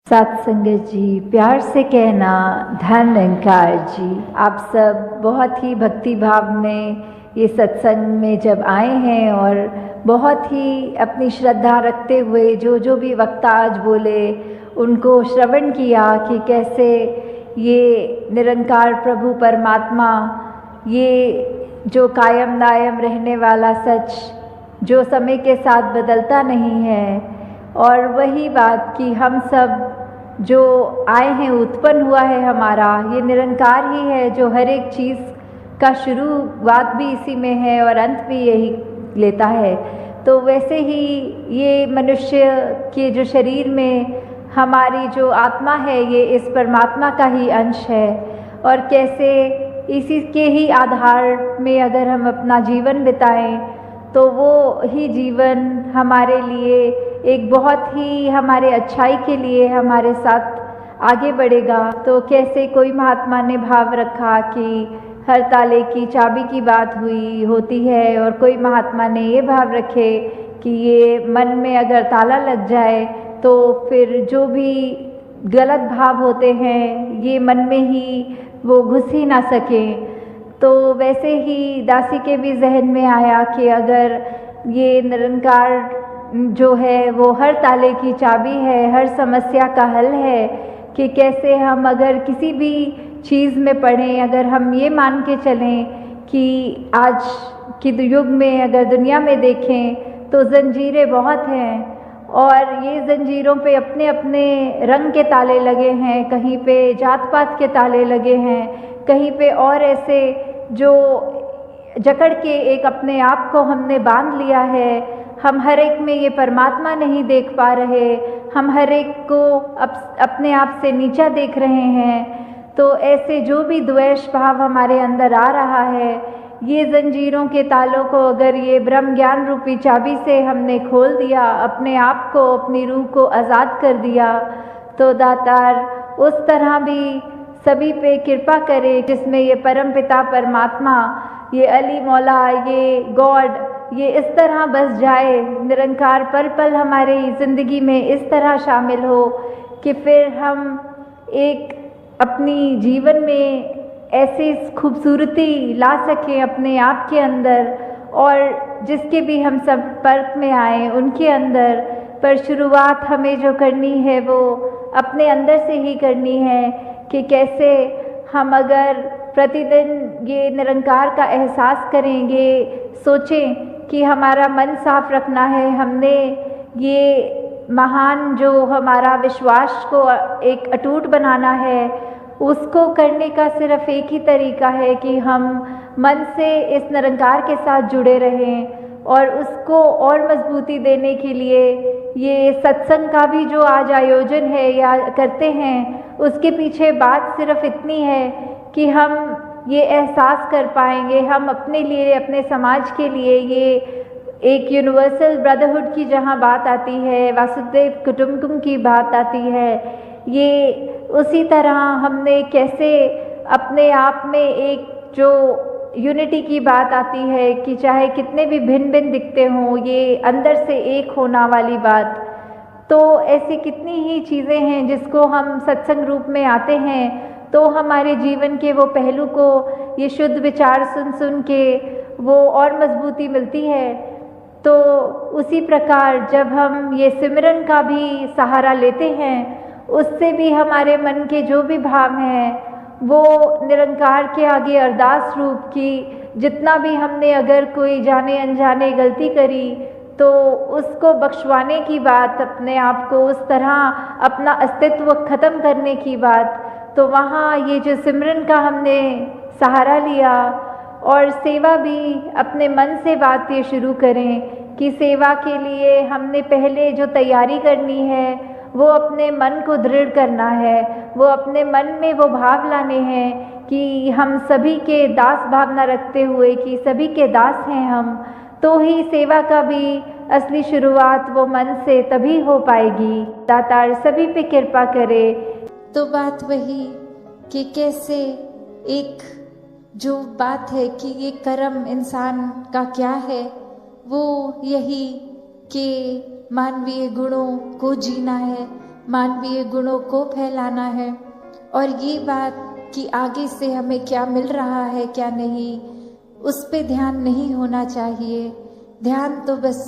सत्संगत जी, प्यार से कहना धन निरंकार जी। आप सब बहुत ही भक्ति भाव में ये सत्संग में जब आए हैं और बहुत ही अपनी श्रद्धा रखते हुए जो भी वक्ता आज बोले उनको श्रवण किया कि कैसे ये निरंकार प्रभु परमात्मा, ये जो कायम दायम रहने वाला सच, जो समय के साथ बदलता नहीं है, और वही बात कि हम सब जो आए हैं, उत्पन्न हुआ है हमारा, ये निरंकार ही है जो हर एक चीज़ का शुरुआत भी इसी में है और अंत भी यही लेता है। तो वैसे ही ये मनुष्य के जो शरीर में हमारी जो आत्मा है, ये इस परमात्मा का ही अंश है, और कैसे इसी के ही आधार में अगर हम अपना जीवन बिताएं तो वो ही जीवन हमारे लिए एक बहुत ही हमारे अच्छाई के लिए हमारे साथ आगे बढ़ेगा। तो कैसे कोई महात्मा ने भाव रखा कि हर ताले की चाबी की बात होती है, और कोई महात्मा ने ये भाव रखे कि ये मन में अगर ताला लग जाए तो फिर जो भी गलत भाव होते हैं ये मन में ही वो घुस ही ना सकें। तो वैसे ही दासी के भी जहन में आया कि अगर ये निरंकार जो है वो हर ताले की चाबी है, हर समस्या का हल है, कि कैसे हम अगर किसी भी चीज़ में पढ़ें, अगर हम ये मान के चलें कि आज के युग में अगर दुनिया में देखें तो ज़ंजीरें बहुत हैं, और ये ज़ंजीरों पे अपने अपने रंग के ताले लगे हैं, कहीं पे जात पात के ताले लगे हैं, कहीं पे और ऐसे जो जकड़ के एक अपने आप को हमने बांध लिया है। हम हर एक में ये परमात्मा नहीं देख पा रहे, हम हर एक को अपने आप से नीचा देख रहे हैं। तो ऐसे जो भी द्वेष भाव हमारे अंदर आ रहा है, ये ज़ंजीरों के तालों को अगर ये ब्रह्म ज्ञान रूपी चाबी से हमने खोल दिया, अपने आप को, अपनी रूह को आज़ाद कर दिया, तो दातार उस तरह भी सभी पे कृपा करे जिसमें ये परम पिता परमात्मा, ये अली मौला, ये गॉड, ये इस तरह बस जाए, निरंकार पल पल हमारी ज़िंदगी में इस तरह शामिल हो कि फिर हम एक अपनी जीवन में ऐसी खूबसूरती ला सकें अपने आप के अंदर, और जिसके भी हम संपर्क में आए उनके अंदर। पर शुरुआत हमें जो करनी है वो अपने अंदर से ही करनी है, कि कैसे हम अगर प्रतिदिन ये निरंकार का एहसास करेंगे, सोचें कि हमारा मन साफ रखना है, हमने ये महान जो हमारा विश्वास को एक अटूट बनाना है, उसको करने का सिर्फ एक ही तरीका है कि हम मन से इस निरंकार के साथ जुड़े रहें। और उसको और मजबूती देने के लिए ये सत्संग का भी जो आज आयोजन है या करते हैं, उसके पीछे बात सिर्फ इतनी है कि हम ये एहसास कर पाएंगे, हम अपने लिए, अपने समाज के लिए, ये एक यूनिवर्सल ब्रदरहुड की जहाँ बात आती है, वासुदेव कुटुंबकम की बात आती है, ये उसी तरह हमने कैसे अपने आप में एक जो यूनिटी की बात आती है कि चाहे कितने भी भिन्न भिन्न दिखते हों, ये अंदर से एक होना वाली बात। तो ऐसी कितनी ही चीज़ें हैं जिसको हम सत्संग रूप में आते हैं तो हमारे जीवन के वो पहलू को ये शुद्ध विचार सुन सुन के वो और मजबूती मिलती है। तो उसी प्रकार जब हम ये सिमरन का भी सहारा लेते हैं, उससे भी हमारे मन के जो भी भाव हैं वो निरंकार के आगे अरदास रूप की, जितना भी हमने अगर कोई जाने अनजाने गलती करी तो उसको बख्शवाने की बात, अपने आप को उस तरह अपना अस्तित्व ख़त्म करने की बात। तो वहाँ ये जो सिमरन का हमने सहारा लिया, और सेवा भी अपने मन से बात ये शुरू करें कि सेवा के लिए हमने पहले जो तैयारी करनी है वो अपने मन को दृढ़ करना है, वो अपने मन में वो भाव लाने हैं कि हम सभी के दास भावना रखते हुए कि सभी के दास हैं हम। तो ही सेवा का भी असली शुरुआत वो मन से तभी हो पाएगी। दातार सभी पे कृपा करे। तो बात वही कि कैसे एक जो बात है कि ये कर्म इंसान का क्या है, वो यही कि मानवीय गुणों को जीना है, मानवीय गुणों को फैलाना है। और ये बात कि आगे से हमें क्या मिल रहा है क्या नहीं, उस पे ध्यान नहीं होना चाहिए। ध्यान तो बस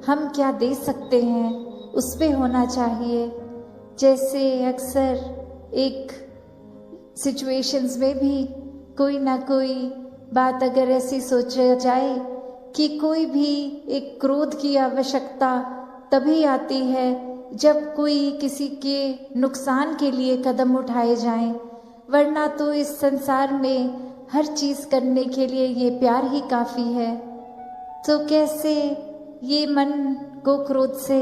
हम क्या दे सकते हैं उस पे होना चाहिए। जैसे अक्सर एक सिचुएशंस में भी कोई ना कोई बात अगर ऐसी सोचा जाए कि कोई भी एक क्रोध की आवश्यकता तभी आती है जब कोई किसी के नुकसान के लिए कदम उठाए जाएं, वरना तो इस संसार में हर चीज़ करने के लिए ये प्यार ही काफ़ी है। तो कैसे ये मन को क्रोध से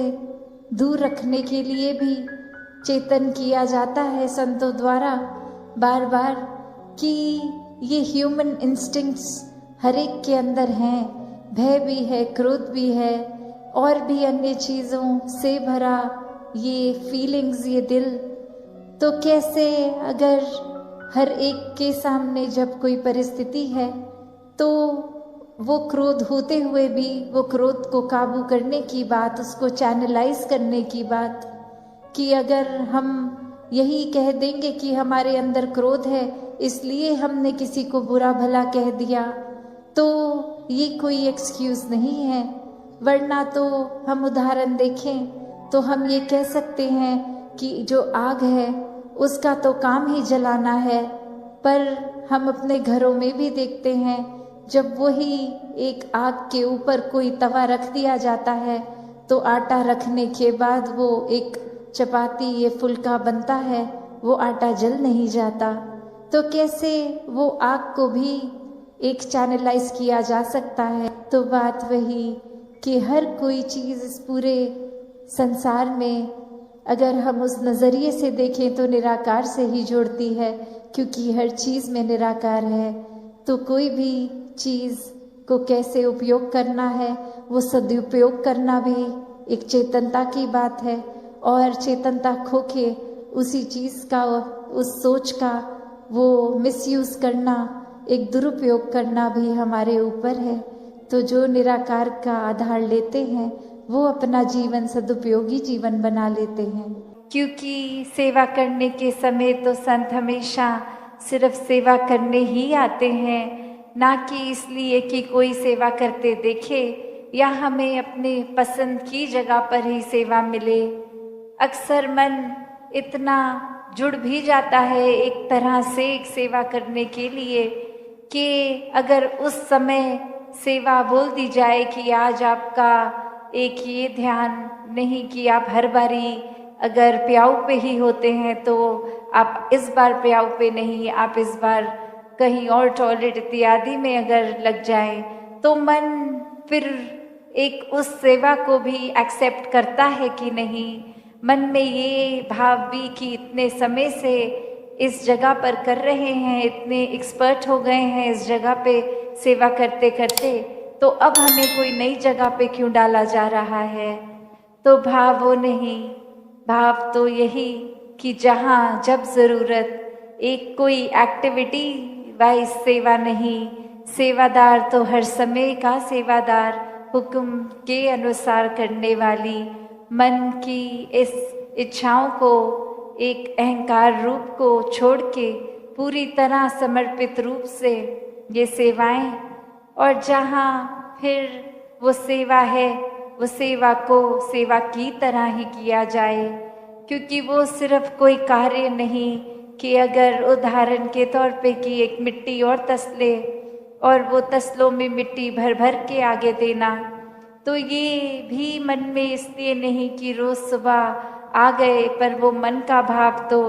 दूर रखने के लिए भी चेतन किया जाता है संतों द्वारा बार बार कि ये ह्यूमन इंस्टिंक्ट्स हर एक के अंदर हैं, भय भी है, क्रोध भी है और भी अन्य चीज़ों से भरा ये फीलिंग्स, ये दिल। तो कैसे अगर हर एक के सामने जब कोई परिस्थिति है तो वो क्रोध होते हुए भी वो क्रोध को काबू करने की बात, उसको चैनलाइज करने की बात, कि अगर हम यही कह देंगे कि हमारे अंदर क्रोध है इसलिए हमने किसी को बुरा भला कह दिया, तो ये कोई एक्सक्यूज़ नहीं है। वरना तो हम उदाहरण देखें तो हम ये कह सकते हैं कि जो आग है उसका तो काम ही जलाना है, पर हम अपने घरों में भी देखते हैं जब वही एक आग के ऊपर कोई तवा रख दिया जाता है तो आटा रखने के बाद वो एक चपाती ये फुल्का बनता है, वो आटा जल नहीं जाता। तो कैसे वो आग को भी एक चैनलाइज किया जा सकता है। तो बात वही कि हर कोई चीज़ इस पूरे संसार में अगर हम उस नज़रिए से देखें तो निराकार से ही जोड़ती है, क्योंकि हर चीज़ में निराकार है। तो कोई भी चीज़ को कैसे उपयोग करना है, वो सदुपयोग करना भी एक चेतनता की बात है, और चेतनता खो के उसी चीज़ का, उस सोच का वो मिसयूज़ करना, एक दुरुपयोग करना भी हमारे ऊपर है। तो जो निराकार का आधार लेते हैं वो अपना जीवन सदुपयोगी जीवन बना लेते हैं। क्योंकि सेवा करने के समय तो संत हमेशा सिर्फ सेवा करने ही आते हैं, ना कि इसलिए कि कोई सेवा करते देखे या हमें अपने पसंद की जगह पर ही सेवा मिले। अक्सर मन इतना जुड़ भी जाता है एक तरह से एक सेवा करने के लिए कि अगर उस समय सेवा बोल दी जाए कि आज आपका एक ये ध्यान नहीं कि आप हर बारी अगर प्याऊ पे ही होते हैं तो आप इस बार प्याऊ पे नहीं, आप इस बार कहीं और टॉयलेट इत्यादि में अगर लग जाए, तो मन फिर एक उस सेवा को भी एक्सेप्ट करता है कि नहीं। मन में ये भाव भी कि इतने समय से इस जगह पर कर रहे हैं, इतने एक्सपर्ट हो गए हैं इस जगह पे सेवा करते करते, तो अब हमें कोई नई जगह पे क्यों डाला जा रहा है। तो भाव वो नहीं, भाव तो यही कि जहाँ जब ज़रूरत एक कोई एक्टिविटी वाइज सेवा नहीं, सेवादार तो हर समय का सेवादार, हुक्म के अनुसार करने वाली, मन की इस इच्छाओं को एक अहंकार रूप को छोड़ के पूरी तरह समर्पित रूप से ये सेवाएं, और जहाँ फिर वो सेवा है वो सेवा को सेवा की तरह ही किया जाए, क्योंकि वो सिर्फ कोई कार्य नहीं कि अगर उदाहरण के तौर पे कि एक मिट्टी और तसले और वो तसलों में मिट्टी भर भर के आगे देना, तो ये भी मन में इसलिए नहीं कि रोज़ सुबह आ गए, पर वो मन का भाव तो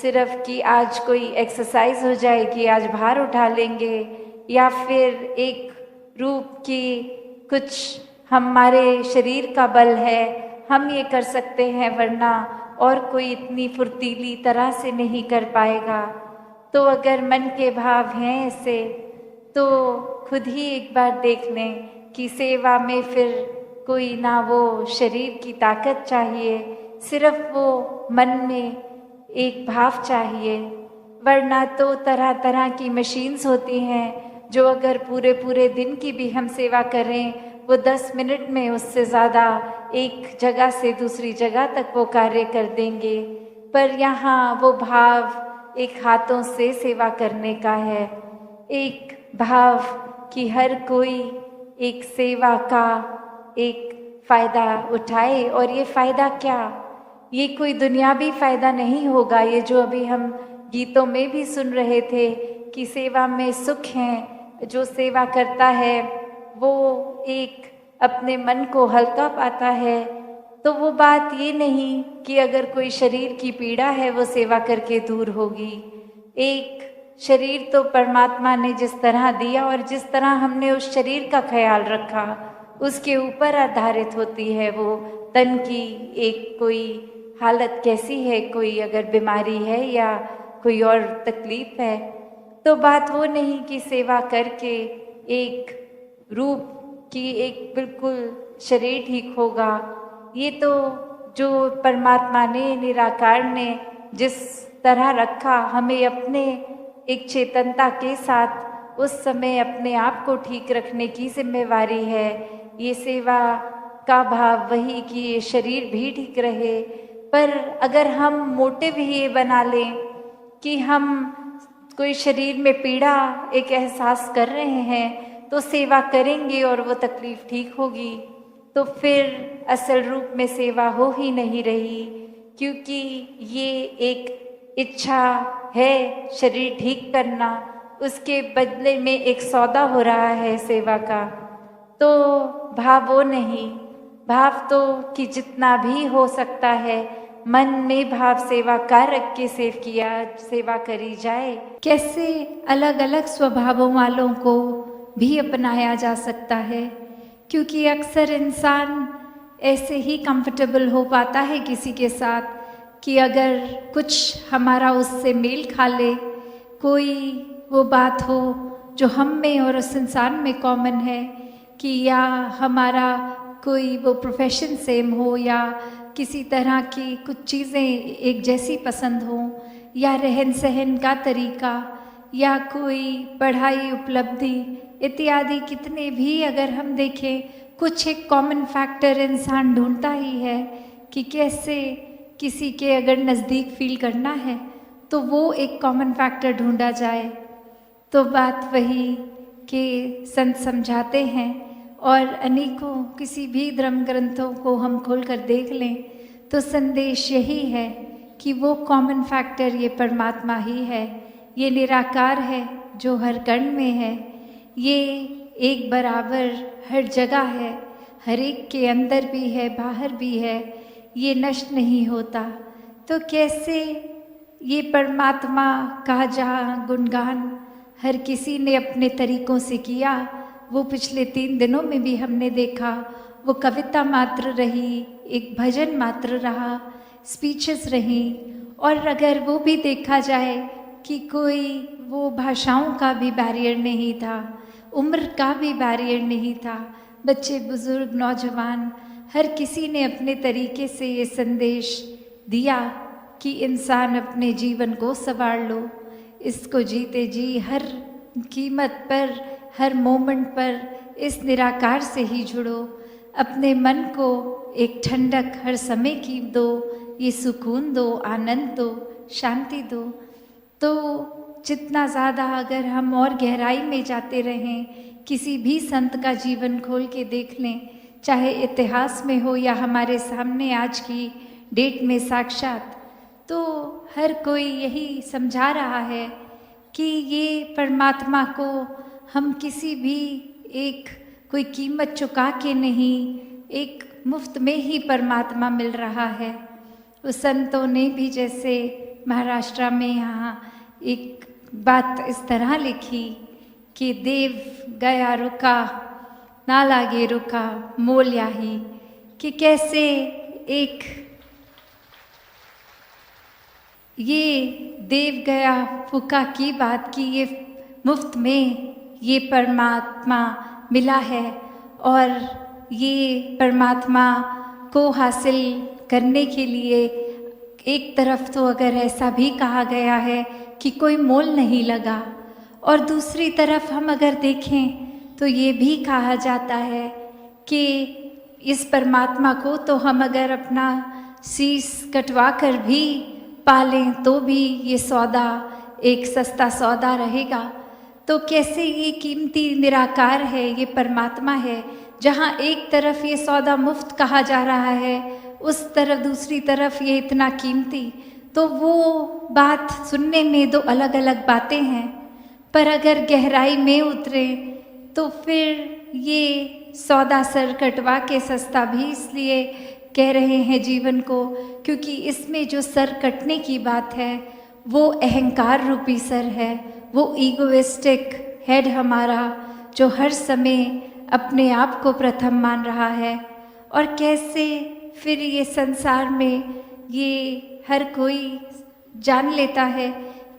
सिर्फ कि आज कोई एक्सरसाइज हो जाएगी, आज भार उठा लेंगे, या फिर एक रूप की कुछ हमारे शरीर का बल है हम ये कर सकते हैं, वरना और कोई इतनी फुर्तीली तरह से नहीं कर पाएगा। तो अगर मन के भाव हैं ऐसे, तो खुद ही एक बार देख लें कि सेवा में फिर कोई ना वो शरीर की ताकत चाहिए, सिर्फ वो मन में एक भाव चाहिए। वरना तो तरह तरह की मशीन्स होती हैं जो अगर पूरे पूरे दिन की भी हम सेवा करें वो 10 मिनट में उससे ज़्यादा एक जगह से दूसरी जगह तक वो कार्य कर देंगे। पर यहाँ वो भाव एक हाथों से सेवा करने का है, एक भाव कि हर कोई एक सेवा का एक फ़ायदा उठाए। और ये फ़ायदा क्या, ये कोई दुनियावी फ़ायदा नहीं होगा। ये जो अभी हम गीतों में भी सुन रहे थे कि सेवा में सुख है, जो सेवा करता है वो एक अपने मन को हल्का पाता है। तो वो बात ये नहीं कि अगर कोई शरीर की पीड़ा है वो सेवा करके दूर होगी। एक शरीर तो परमात्मा ने जिस तरह दिया और जिस तरह हमने उस शरीर का ख्याल रखा उसके ऊपर आधारित होती है वो तन की एक कोई हालत कैसी है, कोई अगर बीमारी है या कोई और तकलीफ है। तो बात वो नहीं कि सेवा करके एक रूप की एक बिल्कुल शरीर ठीक होगा। ये तो जो परमात्मा ने, निराकार ने जिस तरह रखा, हमें अपने एक चेतनता के साथ उस समय अपने आप को ठीक रखने की जिम्मेवारी है। ये सेवा का भाव वही कि ये शरीर भी ठीक रहे। पर अगर हम मोटिव ही ये बना लें कि हम कोई शरीर में पीड़ा एक एहसास कर रहे हैं तो सेवा करेंगे और वो तकलीफ ठीक होगी, तो फिर असल रूप में सेवा हो ही नहीं रही। क्योंकि ये एक इच्छा है शरीर ठीक करना, उसके बदले में एक सौदा हो रहा है सेवा का। तो भाव वो नहीं, भाव तो कि जितना भी हो सकता है मन में भाव सेवा का रख के सेवा करी जाए। कैसे अलग अलग स्वभावों वालों को भी अपनाया जा सकता है, क्योंकि अक्सर इंसान ऐसे ही कंफर्टेबल हो पाता है किसी के साथ कि अगर कुछ हमारा उससे मेल खा ले, कोई वो बात हो जो हम में और उस इंसान में कॉमन है, कि या हमारा कोई वो प्रोफेशन सेम हो या किसी तरह की कुछ चीज़ें एक जैसी पसंद हो, या रहन सहन का तरीका, या कोई पढ़ाई उपलब्धि इत्यादि कितने भी अगर हम देखें, कुछ एक कॉमन फैक्टर इंसान ढूंढता ही है कि कैसे किसी के अगर नज़दीक फील करना है तो वो एक कॉमन फैक्टर ढूंढा जाए। तो बात वही कि संत समझाते हैं, और अनेकों किसी भी धर्म ग्रंथों को हम खोल कर देख लें तो संदेश यही है कि वो कॉमन फैक्टर ये परमात्मा ही है, ये निराकार है जो हर कण में है, ये एक बराबर हर जगह है, हर एक के अंदर भी है बाहर भी है, ये नष्ट नहीं होता। तो कैसे ये परमात्मा का जहाँ गुणगान हर किसी ने अपने तरीकों से किया, वो पिछले 3 दिनों में भी हमने देखा, वो कविता मात्र रही, एक भजन मात्र रहा, स्पीचेस रही। और अगर वो भी देखा जाए कि कोई वो भाषाओं का भी बैरियर नहीं था, उम्र का भी बैरियर नहीं था, बच्चे बुजुर्ग नौजवान हर किसी ने अपने तरीके से ये संदेश दिया कि इंसान अपने जीवन को संवार लो, इसको जीते जी हर कीमत पर, हर मोमेंट पर इस निराकार से ही जुड़ो, अपने मन को एक ठंडक हर समय की दो, ये सुकून दो, आनंद दो, शांति दो। तो जितना ज़्यादा अगर हम और गहराई में जाते रहें, किसी भी संत का जीवन खोल के देख लें, चाहे इतिहास में हो या हमारे सामने आज की डेट में साक्षात, तो हर कोई यही समझा रहा है कि ये परमात्मा को हम किसी भी एक कोई कीमत चुका के नहीं, एक मुफ्त में ही परमात्मा मिल रहा है। उस संतों ने भी जैसे महाराष्ट्र में यहाँ एक बात इस तरह लिखी कि देव गया रुका ना लागे रुका मोल याही, कि कैसे एक ये देव गया फुका की बात की, ये मुफ्त में ये परमात्मा मिला है, और ये परमात्मा को हासिल करने के लिए एक तरफ तो अगर ऐसा भी कहा गया है कि कोई मोल नहीं लगा, और दूसरी तरफ हम अगर देखें तो ये भी कहा जाता है कि इस परमात्मा को तो हम अगर अपना शीश कटवा कर भी पालें तो भी ये सौदा एक सस्ता सौदा रहेगा। तो कैसे ये कीमती निराकार है, ये परमात्मा है, जहाँ एक तरफ ये सौदा मुफ्त कहा जा रहा है, उस तरफ दूसरी तरफ ये इतना कीमती। तो वो बात सुनने में दो अलग अलग बातें हैं, पर अगर गहराई में उतरे तो फिर ये सौदा सर कटवा के सस्ता भी इसलिए कह रहे हैं जीवन को, क्योंकि इसमें जो सर कटने की बात है वो अहंकार रूपी सर है, वो ईगोइस्टिक हेड हमारा, जो हर समय अपने आप को प्रथम मान रहा है। और कैसे फिर ये संसार में ये हर कोई जान लेता है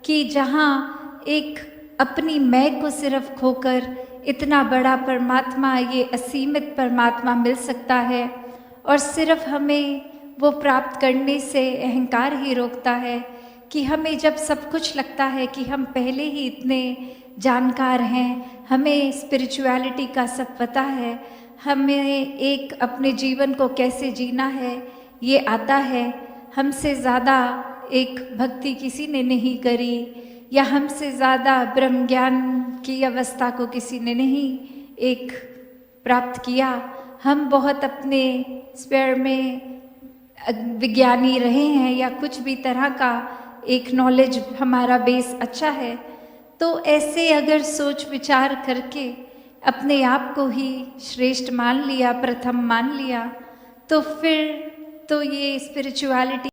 कि जहाँ एक अपनी मैं को सिर्फ खोकर इतना बड़ा परमात्मा, ये असीमित परमात्मा मिल सकता है, और सिर्फ हमें वो प्राप्त करने से अहंकार ही रोकता है कि हमें जब सब कुछ लगता है कि हम पहले ही इतने जानकार हैं, हमें स्पिरिचुअलिटी का सब पता है, हमें एक अपने जीवन को कैसे जीना है ये आता है, हमसे ज़्यादा एक भक्ति किसी ने नहीं करी, या हमसे ज़्यादा ब्रह्म ज्ञान की अवस्था को किसी ने नहीं एक प्राप्त किया। हम बहुत अपने स्पेयर में विज्ञानी रहे हैं या कुछ भी तरह का एक नॉलेज हमारा बेस अच्छा है। तो ऐसे अगर सोच विचार करके अपने आप को ही श्रेष्ठ मान लिया, प्रथम मान लिया, तो फिर तो ये स्पिरिचुअलिटी